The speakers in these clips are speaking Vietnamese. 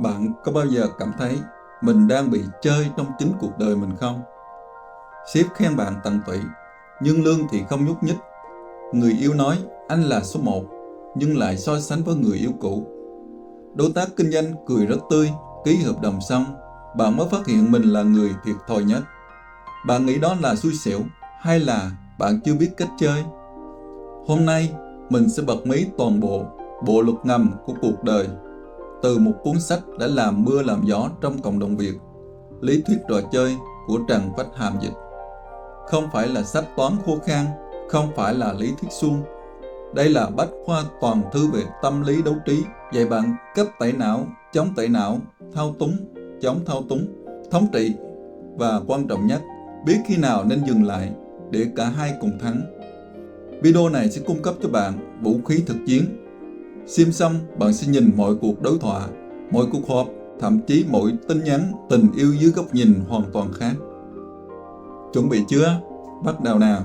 Bạn có bao giờ cảm thấy mình đang bị chơi trong chính cuộc đời mình không? Sếp khen bạn tận tụy, nhưng lương thì không nhúc nhích. Người yêu nói anh là số 1, nhưng lại so sánh với người yêu cũ. Đối tác kinh doanh cười rất tươi, ký hợp đồng xong, bạn mới phát hiện mình là người thiệt thòi nhất. Bạn nghĩ đó là xui xẻo hay là bạn chưa biết cách chơi? Hôm nay, mình sẽ bật mí toàn bộ luật ngầm của cuộc đời, từ một cuốn sách đã làm mưa làm gió trong cộng đồng Việt, Lý thuyết trò chơi của Trần Bách Hàm dịch. Không phải là sách toán khô khan, không phải là lý thuyết suông. Đây là bách khoa toàn thư về tâm lý đấu trí, dạy bạn cách tẩy não, chống tẩy não, thao túng, chống thao túng, thống trị và quan trọng nhất, biết khi nào nên dừng lại để cả hai cùng thắng. Video này sẽ cung cấp cho bạn vũ khí thực chiến. Xem xong, bạn sẽ nhìn mọi cuộc đối thoại, mọi cuộc họp, thậm chí mỗi tin nhắn tình yêu dưới góc nhìn hoàn toàn khác. Chuẩn bị chưa? Bắt đầu nào!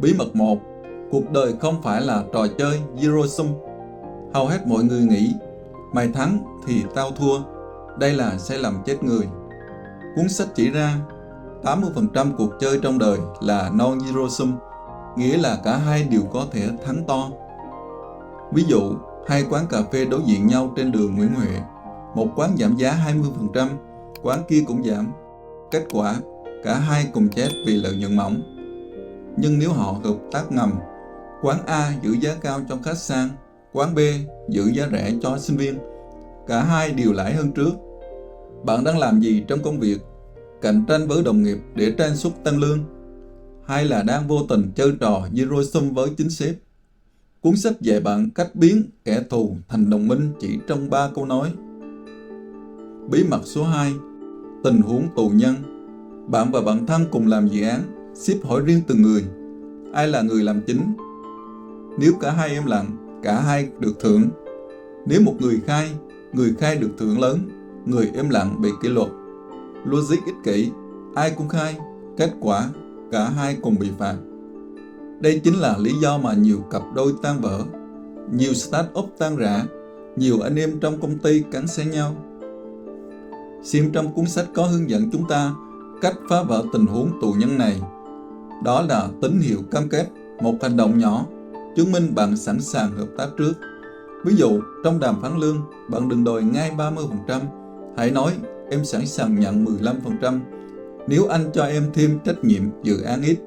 Bí mật 1. Cuộc đời không phải là trò chơi Zero Sum. Hầu hết mọi người nghĩ mày thắng thì tao thua. Đây là sai lầm chết người. Cuốn sách chỉ ra 80% cuộc chơi trong đời là non-zero sum, nghĩa là cả hai đều có thể thắng to. Ví dụ, hai quán cà phê đối diện nhau trên đường Nguyễn Huệ. Một quán giảm giá 20%, quán kia cũng giảm. Kết quả, cả hai cùng chết vì lợi nhuận mỏng. Nhưng nếu họ hợp tác ngầm, quán A giữ giá cao cho khách sang, quán B giữ giá rẻ cho sinh viên, cả hai đều lãi hơn trước. Bạn đang làm gì trong công việc? Cạnh tranh với đồng nghiệp để tranh suất tăng lương? Hay là đang vô tình chơi trò Zero Sum với chính sếp? Cuốn sách dạy bạn cách biến kẻ thù thành đồng minh chỉ trong 3 câu nói. Bí mật số 2. Tình huống tù nhân. Bạn và bạn thân cùng làm dự án, sếp hỏi riêng từng người, ai là người làm chính? Nếu cả hai im lặng, cả hai được thưởng. Nếu một người khai được thưởng lớn, người im lặng bị kỷ luật. Logic ích kỷ, ai cũng khai, kết quả cả hai cùng bị phạt. Đây chính là lý do mà nhiều cặp đôi tan vỡ, nhiều start-up tan rã, nhiều anh em trong công ty cắn xé nhau. Xem trong cuốn sách có hướng dẫn chúng ta cách phá vỡ tình huống tù nhân này. Đó là tín hiệu cam kết, một hành động nhỏ, chứng minh bạn sẵn sàng hợp tác trước. Ví dụ, trong đàm phán lương, bạn đừng đòi ngay 30%, hãy nói em sẵn sàng nhận 15% nếu anh cho em thêm trách nhiệm dự án ít.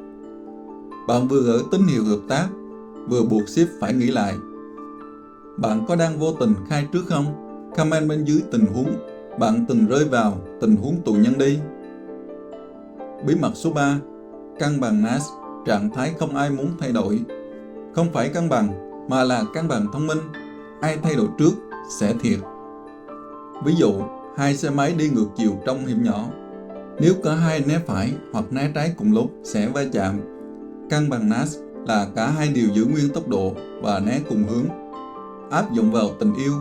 Bạn vừa gửi tín hiệu hợp tác, vừa buộc sếp phải nghĩ lại. Bạn có đang vô tình khai trước không? Comment bên dưới tình huống bạn từng rơi vào tình huống tù nhân đi. Bí mật số 3. Cân bằng Nash, trạng thái không ai muốn thay đổi. Không phải cân bằng, mà là cân bằng thông minh. Ai thay đổi trước sẽ thiệt. Ví dụ, hai xe máy đi ngược chiều trong hẻm nhỏ. Nếu cả hai né phải hoặc né trái cùng lúc sẽ va chạm. Cân bằng Nash là cả hai đều giữ nguyên tốc độ và né cùng hướng. Áp dụng vào tình yêu.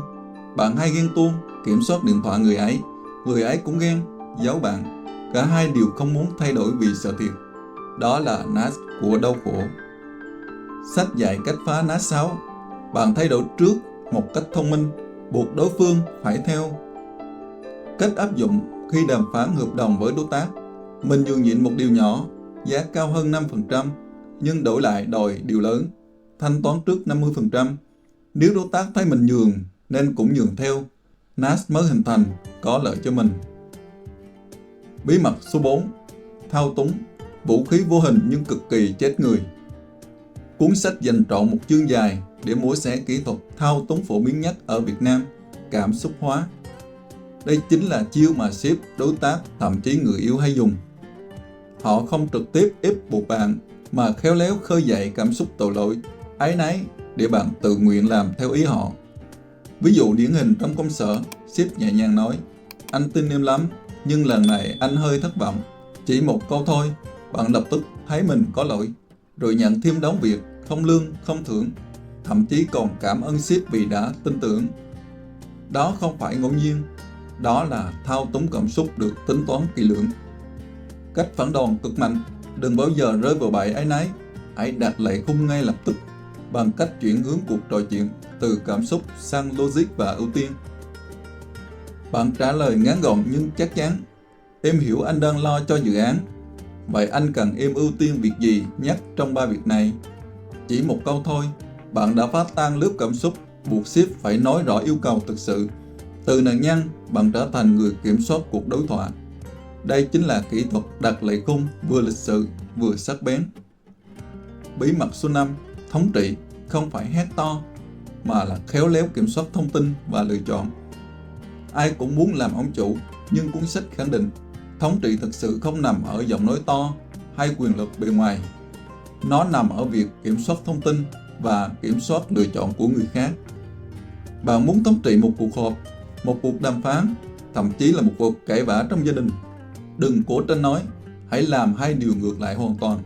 Bạn hay ghen tuông, kiểm soát điện thoại người ấy cũng ghen, giấu bạn. Cả hai đều không muốn thay đổi vì sợ thiệt. Đó là Nash của đau khổ. Sách dạy cách phá Nash 6. Bạn thay đổi trước một cách thông minh, buộc đối phương phải theo. Cách áp dụng khi đàm phán hợp đồng với đối tác. Mình nhường nhịn một điều nhỏ, giá cao hơn 5%, nhưng đổi lại đòi điều lớn, thanh toán trước 50%. Nếu đối tác thấy mình nhường, nên cũng nhường theo. Nash mới hình thành, có lợi cho mình. Bí mật số 4. Thao túng, vũ khí vô hình nhưng cực kỳ chết người. Cuốn sách dành trọn một chương dài để mổ xẻ kỹ thuật thao túng phổ biến nhất ở Việt Nam, cảm xúc hóa. Đây chính là chiêu mà sếp, đối tác, thậm chí người yêu hay dùng. Họ không trực tiếp ép buộc bạn, mà khéo léo khơi dậy cảm xúc tội lỗi, áy náy để bạn tự nguyện làm theo ý họ. Ví dụ điển hình trong công sở, sếp nhẹ nhàng nói, anh tin em lắm, nhưng lần này anh hơi thất vọng. Chỉ một câu thôi, bạn lập tức thấy mình có lỗi, rồi nhận thêm đống việc, không lương, không thưởng, thậm chí còn cảm ơn sếp vì đã tin tưởng. Đó không phải ngẫu nhiên, đó là thao túng cảm xúc được tính toán kỹ lưỡng. Cách phản đòn cực mạnh, đừng bao giờ rơi vào bẫy áy náy, hãy đặt lệnh khung ngay lập tức bằng cách chuyển hướng cuộc trò chuyện từ cảm xúc sang logic và ưu tiên. Bạn trả lời ngắn gọn nhưng chắc chắn. Em hiểu anh đang lo cho dự án. Vậy anh cần em ưu tiên việc gì nhất trong 3 việc này? Chỉ một câu thôi, bạn đã phá tan lớp cảm xúc, buộc sếp phải nói rõ yêu cầu thực sự. Từ nạn nhân, bạn trở thành người kiểm soát cuộc đối thoại. Đây chính là kỹ thuật đặt lệ khung vừa lịch sự vừa sắc bén. Bí mật số 5, thống trị không phải hét to, mà là khéo léo kiểm soát thông tin và lựa chọn. Ai cũng muốn làm ông chủ, nhưng cuốn sách khẳng định thống trị thực sự không nằm ở giọng nói to hay quyền lực bề ngoài. Nó nằm ở việc kiểm soát thông tin và kiểm soát lựa chọn của người khác. Bạn muốn thống trị một cuộc họp, một cuộc đàm phán, thậm chí là một cuộc cãi vã trong gia đình. Đừng cố tranh nói, hãy làm hai điều ngược lại hoàn toàn.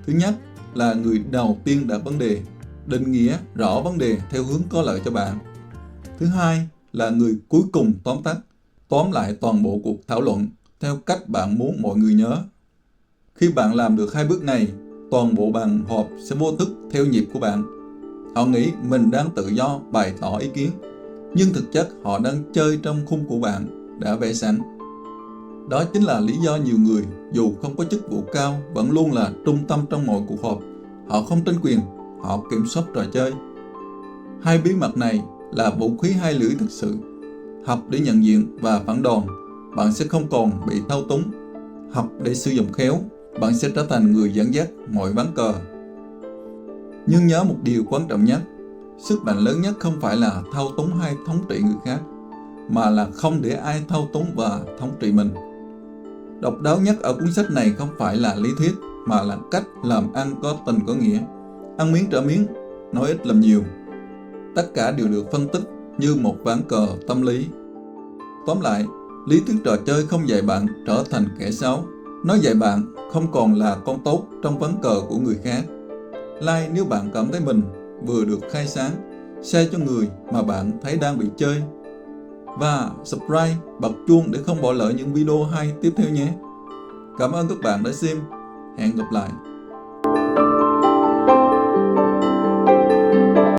Thứ nhất là người đầu tiên đặt vấn đề, định nghĩa rõ vấn đề theo hướng có lợi cho bạn. Thứ hai là người cuối cùng tóm lại toàn bộ cuộc thảo luận theo cách bạn muốn mọi người nhớ. Khi bạn làm được hai bước này, toàn bộ bàn họp sẽ vô thức theo nhịp của bạn. Họ nghĩ mình đang tự do bày tỏ ý kiến, nhưng thực chất họ đang chơi trong khung của bạn đã vẽ sẵn. Đó chính là lý do nhiều người dù không có chức vụ cao vẫn luôn là trung tâm trong mọi cuộc họp. Họ không tranh quyền, họ kiểm soát trò chơi. Hai bí mật này là vũ khí hai lưỡi thực sự. Học để nhận diện và phản đòn, bạn sẽ không còn bị thao túng. Học để sử dụng khéo, bạn sẽ trở thành người dẫn dắt mọi ván cờ. Nhưng nhớ một điều quan trọng nhất, sức mạnh lớn nhất không phải là thao túng hay thống trị người khác, mà là không để ai thao túng và thống trị mình. Độc đáo nhất ở cuốn sách này không phải là lý thuyết, mà là cách làm ăn có tình có nghĩa. Ăn miếng trả miếng, nói ít làm nhiều. Tất cả đều được phân tích như một ván cờ tâm lý. Tóm lại, lý thuyết trò chơi không dạy bạn trở thành kẻ xấu. Nó dạy bạn không còn là con tốt trong ván cờ của người khác. Like nếu bạn cảm thấy mình vừa được khai sáng, share cho người mà bạn thấy đang bị chơi. Và subscribe, bật chuông để không bỏ lỡ những video hay tiếp theo nhé. Cảm ơn các bạn đã xem. Hẹn gặp lại.